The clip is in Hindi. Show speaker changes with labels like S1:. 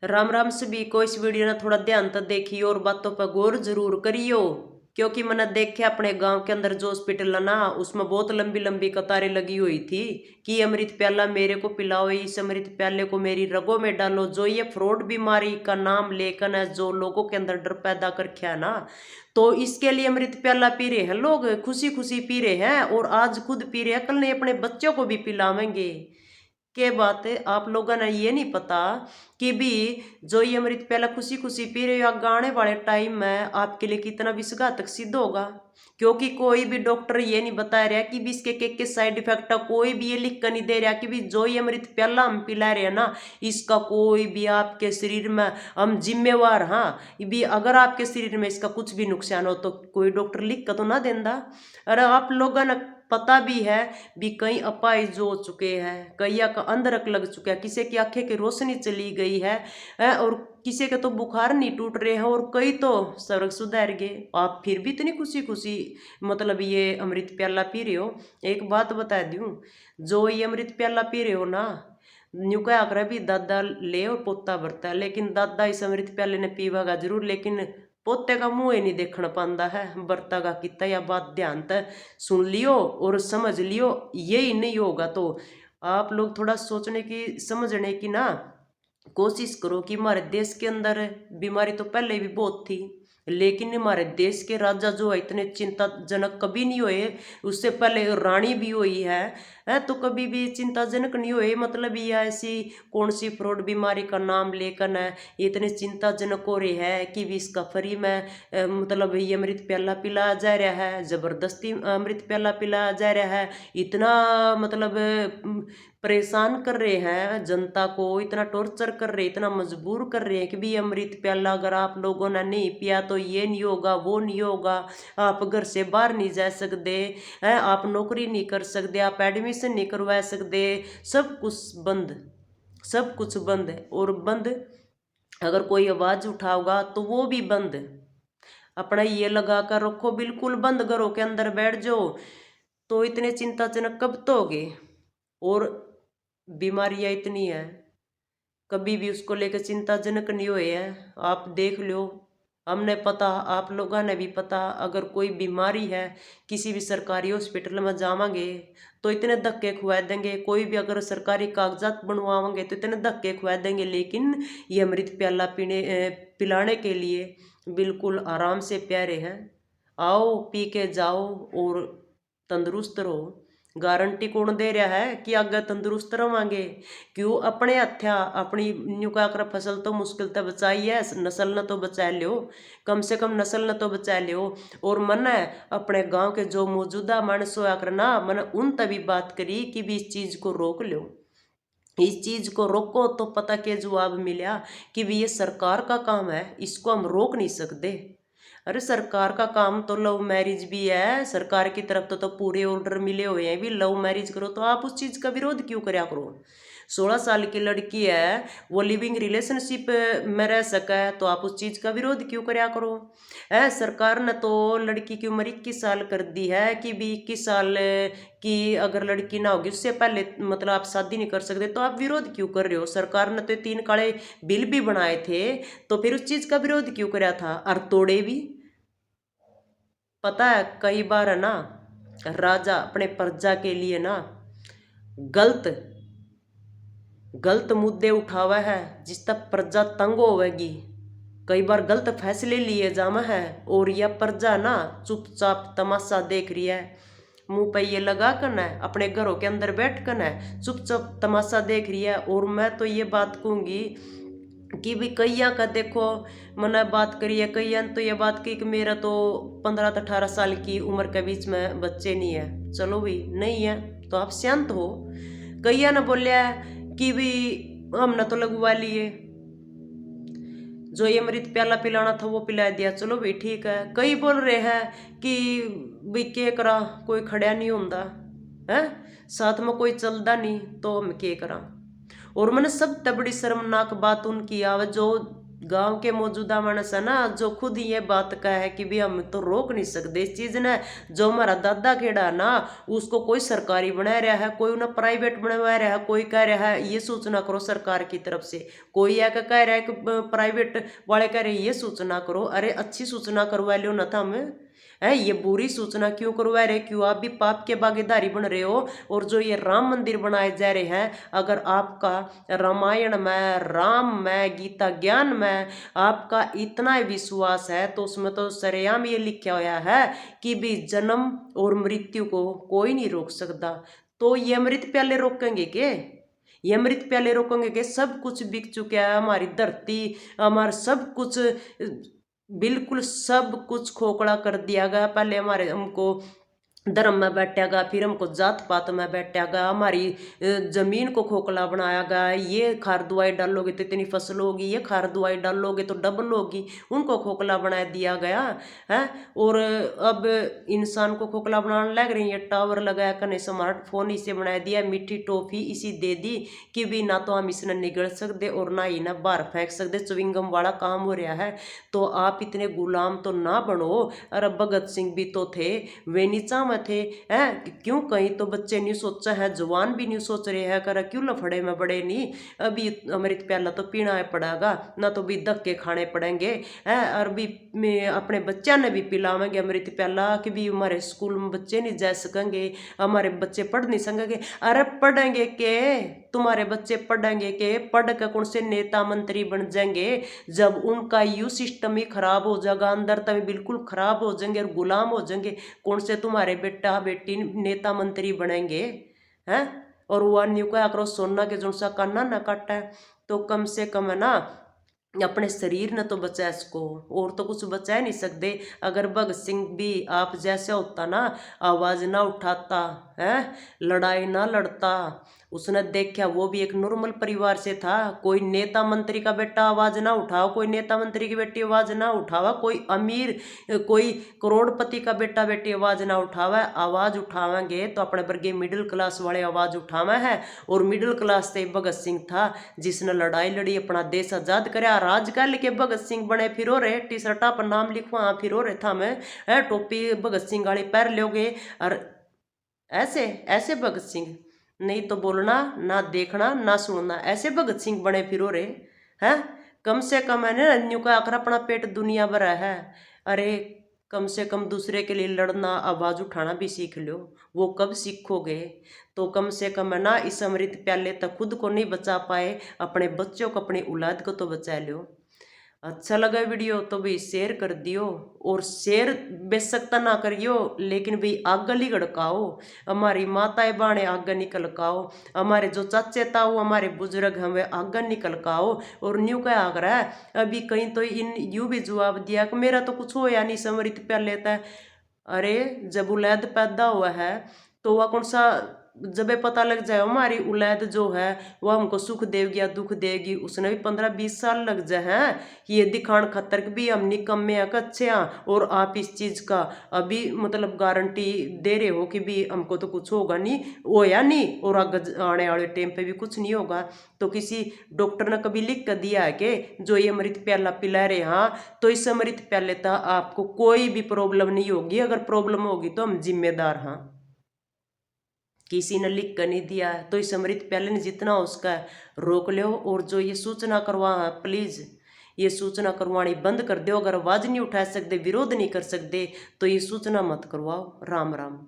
S1: राम राम सभी को। इस वीडियो ने थोड़ा ध्यान तक देखियो और बातों पर गौर जरूर करियो, क्योंकि मैंने देखे अपने गांव के अंदर जो हॉस्पिटल है ना, उसमें बहुत लंबी लंबी कतारें लगी हुई थी कि अमृत प्याला मेरे को पिलाओ, इस अमृत प्याले को मेरी रगों में डालो। जो ये फ्रॉड बीमारी का नाम लेकर है, जो लोगों के अंदर डर पैदा कर है ना, तो इसके लिए अमृत प्याला पी रहे हैं लोग, खुशी खुशी पी रहे हैं और आज खुद पी रहे हैं, कल नहीं अपने बच्चों को भी पिलावेंगे। के बात है, आप लोगों ने ये नहीं पता कि भी जो ये अमृत प्याला खुशी खुशी पी रहे हो, गाने वाले टाइम में आपके लिए कितना विषघातक सिद्ध होगा। क्योंकि कोई भी डॉक्टर ये नहीं बता रहा कि भी इसके के साइड इफेक्ट है, कोई भी ये लिख कर नहीं दे रहा कि भी जो ये अमृत प्याला हम पिला रहे हैं ना, इसका कोई भी आपके शरीर में हम जिम्मेवार। हाँ, भी अगर आपके शरीर में इसका कुछ भी नुकसान हो तो कोई डॉक्टर लिख कर तो ना देंदा। अरे आप लोगों ने पता भी है भी कई अपाहिज हो चुके हैं, कई का अंधरक लग चुका है, किसी की आंखें की रोशनी चली गई है और किसी के तो बुखार नहीं टूट रहे हैं और कई तो स्वर्ग सुधार गए। आप फिर भी इतनी खुशी खुशी मतलब ये अमृत प्याला पी रहे हो। एक बात बता दूं, जो ये अमृत प्याला पी रहे हो ना, न्यू क्या कर भी दादा ले और पोता भरता है, लेकिन दादा इस अमृत प्याले ने पीवागा जरूर, लेकिन पोते का मुंह ही नहीं देखना पाता है। बरता का कितना या बात ध्यान तक सुन लियो और समझ लियो, यही नहीं होगा तो आप लोग थोड़ा सोचने की समझने की ना कोशिश करो कि हमारे देश के अंदर बीमारी तो पहले भी बहुत थी, लेकिन हमारे देश के राजा जो है इतने चिंताजनक कभी नहीं हुए। उससे पहले रानी भी हुई है तो कभी भी चिंताजनक नहीं हुए। मतलब ये ऐसी कौन सी फ्रॉड बीमारी का नाम लेकर न इतने चिंताजनक हो रही है कि भी इसका फ्री में मतलब ये अमृत प्याला पिलाया जा रहा है, जबरदस्ती अमृत प्याला पिलाया जा रहा है। इतना मतलब परेशान कर रहे हैं जनता को, इतना टॉर्चर कर रहे, इतना मजबूर कर रहे हैं कि भी अमृत प्याला अगर आप लोगों ने नहीं पिया तो ये नहीं होगा, वो नहीं होगा, आप घर से बाहर नहीं जा सकते हैं, आप नौकरी नहीं कर सकते, आप एडमिशन नहीं करवा सकते, सब कुछ बंद, सब कुछ बंद है। और बंद अगर कोई आवाज उठाओगा तो वो भी बंद। अपना ये लगा कर रखो, बिल्कुल बंद घरों के अंदर बैठ जाओ, तो इतने चिंताजनक कब तो होगे। और बीमारियां इतनी है, कभी भी उसको लेकर चिंताजनक नहीं हुए हैं। आप देख लो, हमने पता, आप लोगों ने भी पता, अगर कोई बीमारी है किसी भी सरकारी हॉस्पिटल में जावांगे तो इतने धक्के खुआ देंगे, कोई भी अगर सरकारी कागजात बनवाओगे तो इतने धक्के खुआ देंगे, लेकिन ये अमृत प्याला पिलाने के लिए बिल्कुल आराम से प्यारे हैं। आओ पी के जाओ और तंदुरुस्त रहो। गारंटी कौन दे रहा है कि आगे तंदुरुस्त रवांगे? क्यों अपने हत्या अपनी न्यूका कर फसल तो मुश्किल तो बचाई है, नस्ल न तो बचा लियो, कम से कम नस्ल न तो बचा लियो। और मन है अपने गांव के जो मौजूदा मानस होया करना, मन उन तभी बात करी कि भी इस चीज को रोक लो, इस चीज को रोको। तो पता के जवाब मिला कि भी ये सरकार का काम है, इसको हम रोक नहीं सकते। अरे सरकार का काम तो लव मैरिज भी है, सरकार की तरफ तो पूरे ऑर्डर मिले हुए हैं भी लव मैरिज करो, तो आप उस चीज का विरोध क्यों करया करो? 16 साल की लड़की है, वो लिविंग रिलेशनशिप में रह सका है, तो आप उस चीज का विरोध क्यों करया करो? है सरकार ने तो लड़की की उम्र 21 साल कर दी है कि भी 21 साल की अगर लड़की ना होगी उससे पहले मतलब आप शादी नहीं कर सकते, तो आप विरोध क्यों कर रहे हो? सरकार ने तो 3 काले बिल भी बनाए थे, तो फिर उस चीज का विरोध क्यों कराया था? और तोड़े भी। पता है कई बार है ना, राजा अपने प्रजा के लिए ना गलत गलत मुद्दे उठावा है जिस तक प्रजा तंग होवेगी, कई बार गलत फैसले लिए जामा है, और यह प्रजा ना चुपचाप तमाशा देख रही है, मुंह पे ये लगा कर ना अपने घरों के अंदर बैठ कर ना चुपचाप तमाशा देख रही है। और मैं तो ये बात कहूँगी कि भी कैया का देखो, मैंने बात करी है कैया तो ये बात की कि मेरा तो 15 से 18 साल की उम्र के बीच में बच्चे नहीं है, चलो भी नहीं है तो आप शांत हो। कैया ने बोलिया कि भी हमने तो लगवा लिए, जो ये अमृत प्याला पिलाना था वो पिला दिया, चलो भी ठीक है। कई बोल रहे हैं कि भाई के करा, कोई खड़ा नहीं होता है, साथ में कोई चलता नहीं, तो हम के करा। और मैंने सब बड़ी शर्मनाक बात उनकी आवे जो गांव के मौजूदा मानस है ना, जो खुद ये बात का है कि भी हम तो रोक नहीं सकते इस चीज ने। जो हमारा दादा खेड़ा है ना, उसको कोई सरकारी बना रहा है, कोई उन्हें प्राइवेट बनवा रहा है, कोई कह रहा है ये सूचना करो सरकार की तरफ से, कोई है कह रहा है कि प्राइवेट वाले कह रहे हैं ये सूचना करो। अरे अच्छी सूचना करवा लो ना था हमें, है ये बुरी सूचना क्यों करवा रहे, क्यों आप भी पाप के भागीदारी बन रहे हो। और जो ये राम मंदिर बनाए जा रहे हैं, अगर आपका रामायण में, राम में, गीता ज्ञान में आपका इतना विश्वास है, तो उसमें तो सरेआम ये लिखा हुआ है कि भी जन्म और मृत्यु को कोई नहीं रोक सकता। तो ये अमृत प्याले रोकेंगे के, ये अमृत प्याले रोकेंगे के? सब कुछ बिक चुका है, हमारी धरती, हमारा सब कुछ, बिल्कुल सब कुछ खोखला कर दिया गया। पहले हमारे हमको धर्म में बैठागा, फिर हमको जात पात में बैठागा, हमारी जमीन को खोखला बनाया गया। ये खार दवाई डालोगे तो इतनी फसल होगी, ये खार दवाई डालोगे तो डबल होगी, उनको खोखला बना दिया गया है। और अब इंसान को खोखला बनाने लग रही है, टावर लगाया कने स्मार्टफोन इसे बना दिया, मीठी टॉफी इसी दे दी कि भी ना तो हम इसने निगल सकते और ना ही ना बाहर फेंक सकते, च्युइंगम वाला काम हो रहा है। तो आप इतने गुलाम तो ना बनो। अरे भगत सिंह भी तो थे, वे नीचा थे, हैं क्यों? कहीं तो बच्चे नहीं सोचा है, जवान भी नहीं सोच रहे हैं, कर क्यों लफड़े में बड़े नहीं। अभी अमृत प्याला तो पीना है पड़ेगा, ना तो भी धक्के खाने पड़ेंगे, है। और भी मैं अपने बच्चा ने भी पिलावेंगे अमृत प्याला कि भी हमारे स्कूल में बच्चे नहीं जा सकेंगे, हमारे बच्चे पढ़ नहीं सकेंगे। अरे पढ़ेंगे के, तुम्हारे बच्चे पढ़ेंगे के? पढ़ कर कौन से नेता मंत्री बन जाएंगे, जब उनका यू सिस्टम ही खराब हो जाएगा, अंदर तक बिल्कुल खराब हो जाएंगे और गुलाम हो जाएंगे। कौन से तुम्हारे बेटा बेटी नेता मंत्री बनेंगे, हैं? और वो न्यू का करो सोना के जो सा काना ना काटा है। तो कम से कम है ना, अपने शरीर ने तो बचा सको, और तो कुछ बचा नहीं सकते। अगर भगत सिंह भी आप जैसा होता ना, आवाज ना उठाता है, लड़ाई ना लड़ता, उसने देखा वो भी एक नॉर्मल परिवार से था, कोई नेता मंत्री का बेटा आवाज ना उठाओ, कोई नेता मंत्री की बेटी आवाज ना उठावा, कोई अमीर कोई करोड़पति का बेटा बेटी आवाज ना उठावा। आवाज उठावेंगे तो अपने वर्गीय मिडिल क्लास वाले आवाज उठावे है, और मिडिल क्लास से भगत सिंह था जिसने लड़ाई लड़ी, अपना देश आजाद कराया। आजकल के भगत सिंह बने फिरो रहे, टी शर्टा पर नाम लिखवा फिरो रहे था मैं, टोपी भगत सिंह वाली पहन लोगे, और ऐसे ऐसे भगत सिंह नहीं तो बोलना ना देखना ना सुनना, ऐसे भगत सिंह बने फिरो रहे हैं। कम से कम है ना, न्यू का आकर अपना पेट दुनिया भर है। अरे कम से कम दूसरे के लिए लड़ना, आवाज उठाना भी सीख लो। वो कब सीखोगे? तो कम से कम है ना, इस अमृत प्याले तक खुद को नहीं बचा पाए, अपने बच्चों को, अपनी औलाद को तो बचा लो। अच्छा लगा वीडियो तो भाई शेयर कर दियो, और शेयर बेशकता ना करियो, लेकिन भाई आगे ही गड़काओ, हमारी माताएं बाणे आगे निकल काओ, हमारे जो चाचे ताऊ हमारे बुजुर्ग हैं वे आगे निकल काओ। और न्यू क्या आग्रह है, अभी कहीं तो इन यू भी जवाब दिया कि मेरा तो कुछ हो या नहीं समृत प्यार लेता है। अरे जब औलाद पैदा हुआ है तो वह कौन सा, जब ये पता लग जाए हमारी औलाद जो है वह हमको सुख देगी या दुख देगी, उसने भी 15-20 साल लग जाए हैं ये दिखान खतर कि भी हम निकम्मे हैं अच्छे हैं, और आप इस चीज़ का अभी मतलब गारंटी दे रहे हो कि भी हमको तो कुछ होगा नहीं, हो या नहीं, और आगे आने वाले टाइम पे भी कुछ नहीं होगा। तो किसी डॉक्टर ने कभी लिख कर दिया है कि जो ये अमृत प्याला पिला रहे, हाँ तो इस अमृत प्याले तक आपको कोई भी प्रॉब्लम नहीं होगी, अगर प्रॉब्लम होगी तो हम जिम्मेदार हैं। किसी ने लिख कर नहीं दिया है, तो इस अमृत प्याले ने जितना उसका रोक लो। और जो ये सूचना करवा, प्लीज़ ये सूचना करवानी बंद कर दो। अगर आवाज़ नहीं उठा सकते, विरोध नहीं कर सकते, तो ये सूचना मत करवाओ। राम राम।